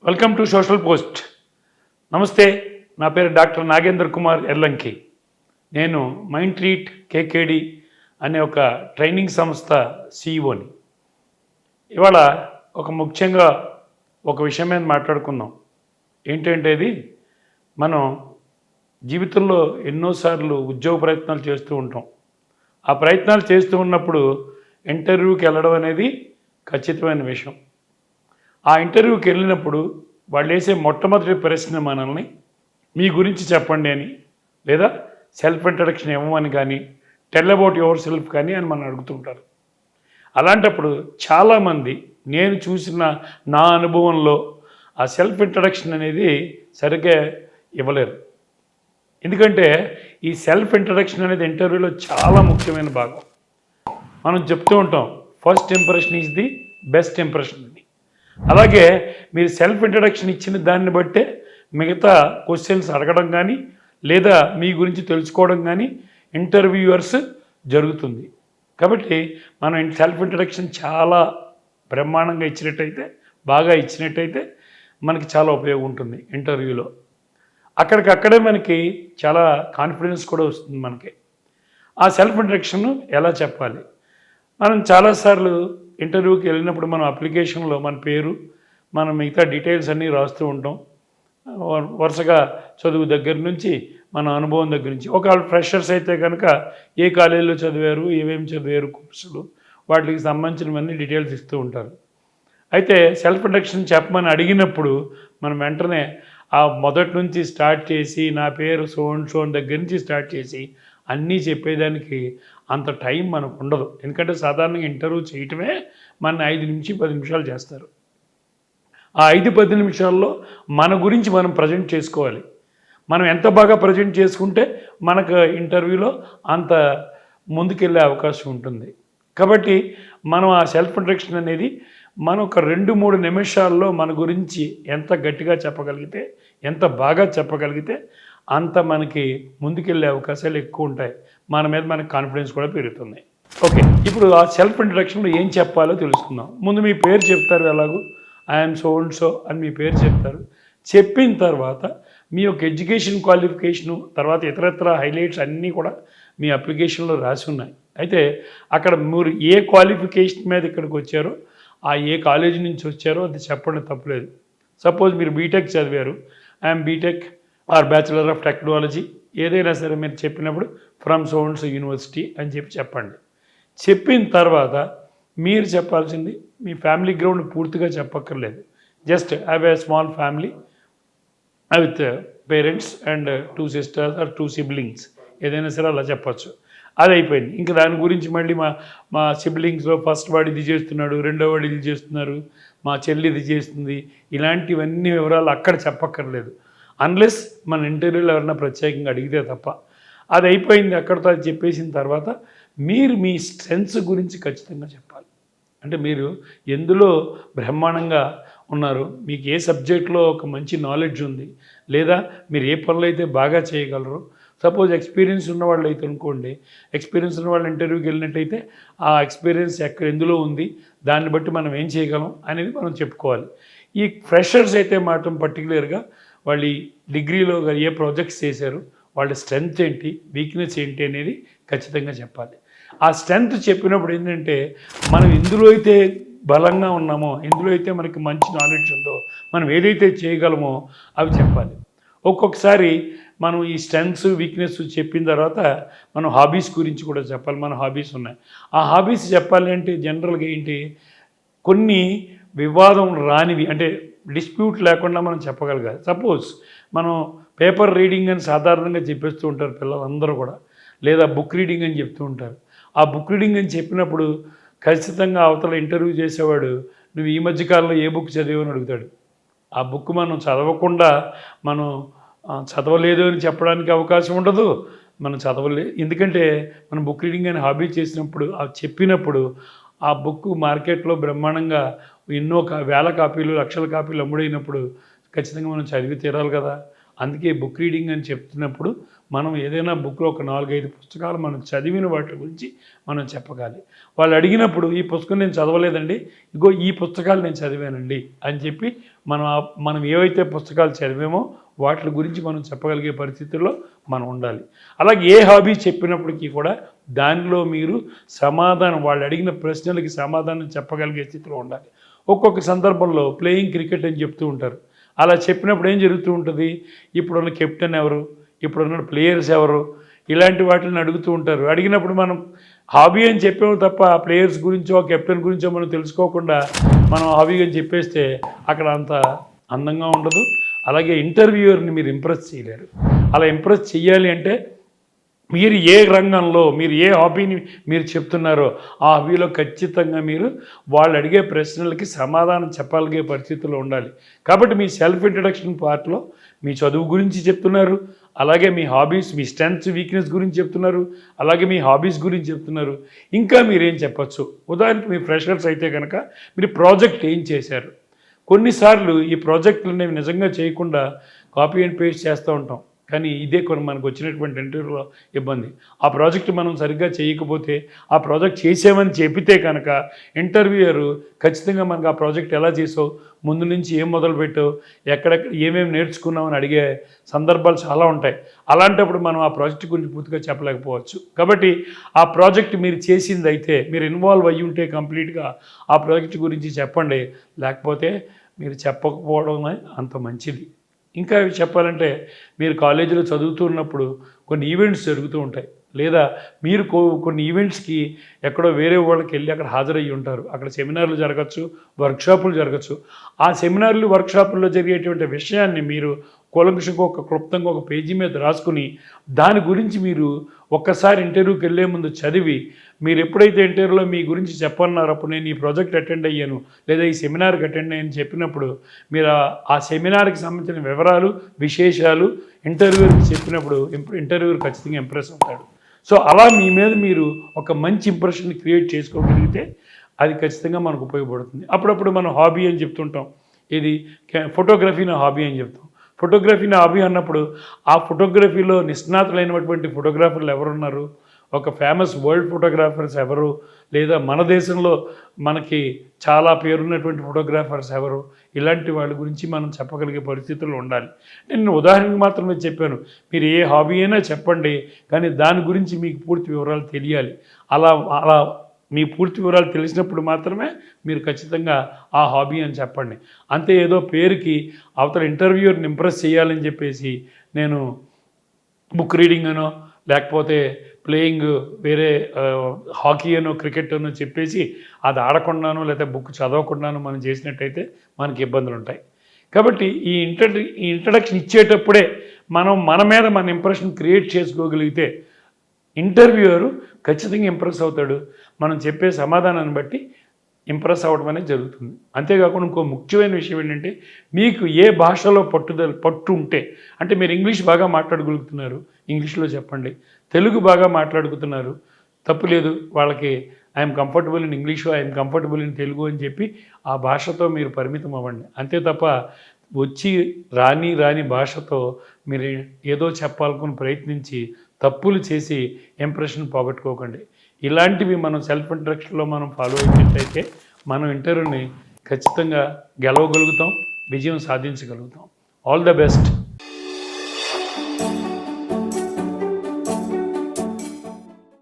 Welcome to social post. నమస్తే, నా పేరు డాక్టర్ నాగేంద్ర కుమార్ ఎర్లంకి. నేను మైండ్ ట్రీట్ కేకేడి అనే ఒక ట్రైనింగ్ సంస్థ సిఇఓని. ఇవాళ ముఖ్యంగా ఒక విషయం మీద మాట్లాడుకుందాం. ఏంటంటే ఇది మనం జీవితంలో ఎన్నోసార్లు ఉద్యోగ ప్రయత్నాలు చేస్తూ ఉంటాం. ఆ ప్రయత్నాలు చేస్తూ ఉన్నప్పుడు ఇంటర్వ్యూకి వెళ్ళడం అనేది ఖచ్చితమైన విషయం. ఆ ఇంటర్వ్యూకి వెళ్ళినప్పుడు వాళ్ళు వేసే మొట్టమొదటి ప్రశ్న మనల్ని మీ గురించి చెప్పండి అని, లేదా సెల్ఫ్ ఇంట్రడక్షన్ ఇవ్వమని కానీ, టెల్ అబౌట్ యువర్ సెల్ఫ్ కానీ అని మనం అడుగుతుంటారు. అలాంటప్పుడు చాలామంది నేను చూసిన నా అనుభవంలో ఆ సెల్ఫ్ ఇంట్రడక్షన్ అనేది సరిగ్గా ఇవ్వలేరు. ఎందుకంటే ఈ సెల్ఫ్ ఇంట్రడక్షన్ అనేది ఇంటర్వ్యూలో చాలా ముఖ్యమైన భాగం. మనం చెప్తూ ఉంటాం, first impression is the best impression అని. అలాగే మీరు సెల్ఫ్ ఇంట్రడక్షన్ ఇచ్చిన దాన్ని బట్టే మిగతా క్వశ్చన్స్ అడగడం కానీ, లేదా మీ గురించి తెలుసుకోవడం కానీ ఇంటర్వ్యూవర్స్ జరుగుతుంది. కాబట్టి మనం సెల్ఫ్ ఇంట్రడక్షన్ చాలా బ్రహ్మాండంగా ఇచ్చినట్టయితే, బాగా ఇచ్చినట్టయితే మనకి చాలా ఉపయోగం ఉంటుంది ఇంటర్వ్యూలో. అక్కడికక్కడే మనకి చాలా కాన్ఫిడెన్స్ కూడా వస్తుంది మనకి. ఆ సెల్ఫ్ ఇంట్రడక్షన్ ఎలా చెప్పాలి? మనం చాలాసార్లు ఇంటర్వ్యూకి వెళ్ళినప్పుడు మనం అప్లికేషన్లో మన పేరు, మన మిగతా డీటెయిల్స్ అన్నీ రాస్తూ ఉంటాం. వరుసగా చదువు దగ్గర నుంచి, మన అనుభవం దగ్గర నుంచి. ఒకవేళ ఫ్రెషర్స్ అయితే కనుక ఏ కాలేజీలో చదివారు, ఏమేమి చదివారు, కోర్సులు, వాటికి సంబంధించినవన్నీ డీటెయిల్స్ ఇస్తూ ఉంటారు. అయితే సెల్ఫ్ ఇంట్రడక్షన్ చెప్పమని అడిగినప్పుడు మనం వెంటనే ఆ మొదటి నుంచి స్టార్ట్ చేసి, నా పేరు సో అండ్ సో దగ్గర నుంచి స్టార్ట్ చేసి అన్నీ చెప్పేదానికి అంత టైం మనకు ఉండదు. ఎందుకంటే సాధారణంగా ఇంటర్వ్యూ చేయటమే మన 5 నుంచి 10 నిమిషాలు చేస్తారు. ఆ 5-10 నిమిషాల్లో మన గురించి మనం ప్రజెంట్ చేసుకోవాలి. మనం ఎంత బాగా ప్రజెంట్ చేసుకుంటే మనకు ఇంటర్వ్యూలో అంత ముందుకెళ్ళే అవకాశం ఉంటుంది. కాబట్టి మనం ఆ సెల్ఫ్ ఇంట్రడక్షన్ అనేది మనం ఒక 2-3 నిమిషాల్లో మన గురించి ఎంత గట్టిగా చెప్పగలిగితే, ఎంత బాగా చెప్పగలిగితే అంత మనకి ముందుకెళ్ళే అవకాశాలు ఎక్కువ ఉంటాయి. మన మీద మనకి కాన్ఫిడెన్స్ కూడా పెరుగుతుంది. ఓకే, ఇప్పుడు ఆ సెల్ఫ్ ఇంట్రడక్షన్లో ఏం చెప్పాలో తెలుసుకుందాం. ముందు మీ పేరు చెప్తారు, ఎలాగూ ఐఎమ్ సో అండ్ సో అని మీ పేరు చెప్తారు. చెప్పిన తర్వాత మీ యొక్క ఎడ్యుకేషన్ క్వాలిఫికేషను, తర్వాత ఇతరత్ర హైలైట్స్ అన్నీ కూడా మీ అప్లికేషన్లో రాసి ఉన్నాయి. అయితే అక్కడ మీరు ఏ క్వాలిఫికేషన్ మీద ఇక్కడికి వచ్చారో, ఆ ఏ కాలేజీ నుంచి వచ్చారో అది చెప్పండి, తప్పలేదు. సపోజ్ మీరు బీటెక్ చదివారు, I'm BTech or bachelor of technology, ఏదైనా సరే మీరు చెప్పినప్పుడు from so and so university అని చెప్పండి. చెప్పిన తర్వాత మీరు చెప్పాల్సింది మీ ఫ్యామిలీ గ్రౌండ్ పూర్తిగా చెప్పక్కర్లేదు. Just have a small family with parents and 2 sisters or 2 siblings, ఏదైనా సరే అలా చెప్పచ్చు. అది అయిపోయింది. ఇంకా దాని గురించి మళ్ళీ మా సిబ్లింగ్స్లో ఫస్ట్ వాడు ఇది చేస్తున్నాడు, రెండో వాడు ఇది చేస్తున్నారు, మా చెల్లి ఇది చేస్తుంది, ఇలాంటివన్నీ వివరాలు అక్కడ చెప్పక్కర్లేదు. అన్లెస్ మన ఇంటర్వ్యూలో ఎవరైనా ప్రత్యేకంగా అడిగితే తప్ప. అది అయిపోయింది, అక్కడితో అది చెప్పేసిన తర్వాత మీరు మీ స్ట్రెంగ్స్ గురించి ఖచ్చితంగా చెప్పాలి. అంటే మీరు ఎందులో బ్రహ్మాండంగా ఉన్నారు, మీకు ఏ సబ్జెక్ట్లో ఒక మంచి నాలెడ్జ్ ఉంది, లేదా మీరు ఏ పనులు అయితే బాగా చేయగలరు. సపోజ్ ఎక్స్పీరియన్స్ ఉన్నవాళ్ళు అయితే అనుకోండి, ఎక్స్పీరియన్స్ ఉన్న వాళ్ళు ఇంటర్వ్యూకి వెళ్ళినట్టయితే ఆ ఎక్స్పీరియన్స్ ఎందులో ఉంది, దాన్ని బట్టి మనం ఏం చేయగలం అనేది మనం చెప్పుకోవాలి. ఈ ఫ్రెషర్స్ అయితే మాత్రం పర్టికులర్గా వాళ్ళు డిగ్రీలో ఏ ప్రాజెక్ట్స్ చేశారు, వాళ్ళ స్ట్రెంగ్త్ ఏంటి, వీక్నెస్ ఏంటి అనేది ఖచ్చితంగా చెప్పాలి. ఆ స్ట్రెంగ్త్ చెప్పినప్పుడు ఏంటంటే మనం ఎందులో అయితే బలంగా ఉన్నామో, ఎందులో అయితే మనకి మంచి నాలెడ్జ్ ఉందో, మనం ఏదైతే చేయగలమో అవి చెప్పాలి. ఒక్కొక్కసారి మనం ఈ స్ట్రెంగ్స్, వీక్నెస్ చెప్పిన తర్వాత మనం హాబీస్ గురించి కూడా చెప్పాలి. మన హాబీస్ ఉన్నాయి, ఆ హాబీస్ చెప్పాలి అంటే జనరల్గా ఏంటి, కొన్ని వివాదం రానివి, అంటే డిస్ప్యూట్ లేకుండా మనం చెప్పగలగాలి. సపోజ్ మనం పేపర్ రీడింగ్ అని సాధారణంగా చెప్పేస్తూ ఉంటారు పిల్లలందరూ కూడా, లేదా బుక్ రీడింగ్ అని చెప్తూ ఉంటారు. ఆ బుక్ రీడింగ్ అని చెప్పినప్పుడు ఖచ్చితంగా అవతల ఇంటర్వ్యూ చేసేవాడు నువ్వు ఈ మధ్యకాలంలో ఏ బుక్ చదివని అడుగుతాడు. ఆ బుక్ మనం చదవకుండా మనం చదవలేదు అని చెప్పడానికి అవకాశం ఉండదు. మనం ఎందుకంటే మనం బుక్ రీడింగ్ అని హాబీ చేసినప్పుడు, చెప్పినప్పుడు ఆ బుక్ మార్కెట్లో బ్రహ్మాండంగా ఎన్నో వేల కాపీలు, లక్షల కాపీలు అమ్ముడైనప్పుడు ఖచ్చితంగా మనం చదివి తీరాలి కదా. అందుకే బుక్ రీడింగ్ అని చెప్తున్నప్పుడు మనం ఏదైనా బుక్లో ఒక 4-5 పుస్తకాలు మనం చదివిన వాటి గురించి మనం చెప్పగాలి. వాళ్ళు అడిగినప్పుడు ఈ పుస్తకం నేను చదవలేదండి, ఇగో ఈ పుస్తకాలు నేను చదివానండి అని చెప్పి మనం ఏవైతే పుస్తకాలు చదివామో వాటి గురించి మనం చెప్పగలిగే పరిస్థితుల్లో మనం ఉండాలి. అలాగే ఏ హాబీ చెప్పినప్పటికీ కూడా దానిలో మీరు సమాధానం, వాళ్ళు అడిగిన ప్రశ్నలకి సమాధానం చెప్పగలిగే స్థితిలో ఉండాలి. ఒక్కొక్క సందర్భంలో ప్లేయింగ్ క్రికెట్ అని చెప్తూ ఉంటారు. అలా చెప్పినప్పుడు ఏం జరుగుతూ ఉంటుంది, ఇప్పుడున్న కెప్టెన్ ఎవరు, ఇప్పుడున్న ప్లేయర్స్ ఎవరు, ఇలాంటి వాటిని అడుగుతూ ఉంటారు. అడిగినప్పుడు మనం హాబీ అని చెప్పాము తప్ప ఆ ప్లేయర్స్ గురించో కెప్టెన్ గురించో మనం తెలుసుకోకుండా మనం హాబీ అని చెప్పేస్తే అక్కడ అంత అందంగా ఉండదు. అలాగే ఇంటర్వ్యూయర్ని మీరు ఇంప్రెస్ చేయలేరు. అలా ఇంప్రెస్ చేయాలి అంటే మీరు ఏ రంగంలో, మీరు ఏ హాబీని మీరు చెప్తున్నారో ఆ హాబీలో ఖచ్చితంగా మీరు వాళ్ళు అడిగే ప్రశ్నలకి సమాధానం చెప్పగలిగే పరిస్థితుల్లో ఉండాలి. కాబట్టి మీ సెల్ఫ్ ఇంట్రడక్షన్ పార్ట్లో మీ చదువు గురించి చెప్తున్నారు, అలాగే మీ హాబీస్, మీ స్ట్రెంగ్త్స్ వీక్నెస్ గురించి చెప్తున్నారు, అలాగే మీ హాబీస్ గురించి చెప్తున్నారు. ఇంకా మీరేం చెప్పచ్చు, ఉదాహరణకి మీ ఫ్రెషర్స్ అయితే కనుక మీరు ప్రాజెక్ట్ ఏం చేశారు. కొన్నిసార్లు ఈ ప్రాజెక్టులు అనేవి నిజంగా చేయకుండా కాపీ అండ్ పేస్ట్ చేస్తూ ఉంటాం, కానీ ఇదే మనకు వచ్చినటువంటి ఇంటర్వ్యూలో ఇబ్బంది. ఆ ప్రాజెక్ట్ మనం సరిగ్గా చేయకపోతే, ఆ ప్రాజెక్ట్ చేసామని చెప్పితే కనుక ఇంటర్వ్యూయరు ఖచ్చితంగా మనకు ఆ ప్రాజెక్ట్ ఎలా చేసావు, ముందు నుంచి ఏం మొదలుపెట్టావు, ఎక్కడెక్కడ ఏమేమి నేర్చుకున్నామని అడిగే సందర్భాలు చాలా ఉంటాయి. అలాంటప్పుడు మనం ఆ ప్రాజెక్ట్ గురించి పూర్తిగా చెప్పలేకపోవచ్చు. కాబట్టి ఆ ప్రాజెక్ట్ మీరు చేసింది అయితే, మీరు ఇన్వాల్వ్ అయ్యి ఉంటే కంప్లీట్గా ఆ ప్రాజెక్ట్ గురించి చెప్పండి, లేకపోతే మీరు చెప్పకపోవడమే అంత మంచిది. ఇంకా చెప్పాలంటే మీరు కాలేజీలో చదువుతున్నప్పుడు కొన్ని ఈవెంట్స్ జరుగుతూ ఉంటాయి, లేదా మీరు కొన్ని ఈవెంట్స్కి ఎక్కడో వేరే వాళ్ళకి వెళ్ళి అక్కడ హాజరయ్యి ఉంటారు. అక్కడ సెమినార్లు జరగచ్చు, వర్క్షాపులు జరగచ్చు. ఆ సెమినార్లు, వర్క్షాపుల్లో జరిగేటువంటి విషయాన్ని మీరు కూలంకషంగా క్లుప్తంగా ఒక పేజీ మీద రాసుకుని దాని గురించి మీరు ఒక్కసారి ఇంటర్వ్యూకి వెళ్ళే ముందు చదివి, మీరు ఎప్పుడైతే ఇంటర్వ్యూలో మీ గురించి చెప్పన్నారో అప్పుడు నేను ఈ ప్రాజెక్ట్ అటెండ్ అయ్యాను, లేదా ఈ సెమినార్కి అటెండ్ అయ్యాను చెప్పినప్పుడు మీరు ఆ సెమినార్కి సంబంధించిన వివరాలు, విశేషాలు ఇంటర్వ్యూకి చెప్పినప్పుడు ఇంటర్వ్యూర్ ఖచ్చితంగా ఇంప్రెస్ అవుతాడు. సో అలా మీ మీద మీరు ఒక మంచి ఇంప్రెషన్ క్రియేట్ చేసుకోగలిగితే అది ఖచ్చితంగా మనకు ఉపయోగపడుతుంది. అప్పుడప్పుడు మనం హాబీ అని చెప్తుంటాం, ఇది ఫోటోగ్రఫీని హాబీ అని చెప్తాం. ఫోటోగ్రఫీని హాబీ అన్నప్పుడు ఆ ఫోటోగ్రఫీలో నిష్ణాతులైనటువంటి ఫోటోగ్రాఫర్లు ఎవరున్నారు, ఒక ఫేమస్ వరల్డ్ ఫోటోగ్రాఫర్స్ ఎవరు, లేదా మన దేశంలో మనకి చాలా పేరున్నటువంటి ఫోటోగ్రాఫర్స్ ఎవరు, ఇలాంటి వాళ్ళ గురించి మనం చెప్పగలిగే పరిస్థితుల్లో ఉండాలి. నేను ఉదాహరణకు మాత్రమే చెప్పాను, మీరు ఏ హాబీ అయినా చెప్పండి, కానీ దాని గురించి మీకు పూర్తి వివరాలు తెలియాలి. అలా మీ పూర్తి వివరాలు తెలిసినప్పుడు మాత్రమే మీరు ఖచ్చితంగా ఆ హాబీ అని చెప్పండి. అంతే ఏదో పేరుకి అవతల ఇంటర్వ్యూని ఇంప్రెస్ చేయాలని చెప్పేసి నేను బుక్ రీడింగ్ అనో, లేకపోతే ప్లేయింగ్ వేరే హాకీ అనో, క్రికెట్ అనో చెప్పేసి అది ఆడకుండానో లేదా బుక్ చదవకుండానో మనం చేసినట్టయితే మనకి ఇబ్బందులు ఉంటాయి. కాబట్టి ఈ ఇంట్రడక్షన్ ఇచ్చేటప్పుడే మన మీద మన ఇంప్రెషన్ క్రియేట్ చేసుకోగలిగితే ఇంటర్వ్యూయరు ఖచ్చితంగా ఇంప్రెస్ అవుతాడు. మనం చెప్పే సమాధానాన్ని బట్టి ఇంప్రెస్ అవ్వడం అనేది జరుగుతుంది. అంతేకాకుండా ఇంకో ముఖ్యమైన విషయం ఏంటంటే, మీకు ఏ భాషలో పట్టు ఉంటే, అంటే మీరు ఇంగ్లీష్ బాగా మాట్లాడగలుగుతున్నారు, ఇంగ్లీష్లో చెప్పండి. తెలుగు బాగా మాట్లాడుకుతున్నారు, తప్పు లేదు, వాళ్ళకి I'm comfortable in English, I'm comfortable in Telugu అని చెప్పి ఆ భాషతో మీరు పరిమితం అవ్వండి. అంతే తప్ప వచ్చి రాని భాషతో మీరు ఏదో చెప్పాలనుకుని ప్రయత్నించి తప్పులు చేసి ఇంప్రెషన్ పోగొట్టుకోకండి. ఇలాంటివి మనం సెల్ఫ్ ఇంట్రడక్షన్లో మనం ఫాలో అయినట్టయితే మనం ఇంటర్వ్యూని ఖచ్చితంగా గెలవగలుగుతాం, విజయం సాధించగలుగుతాం. All the best.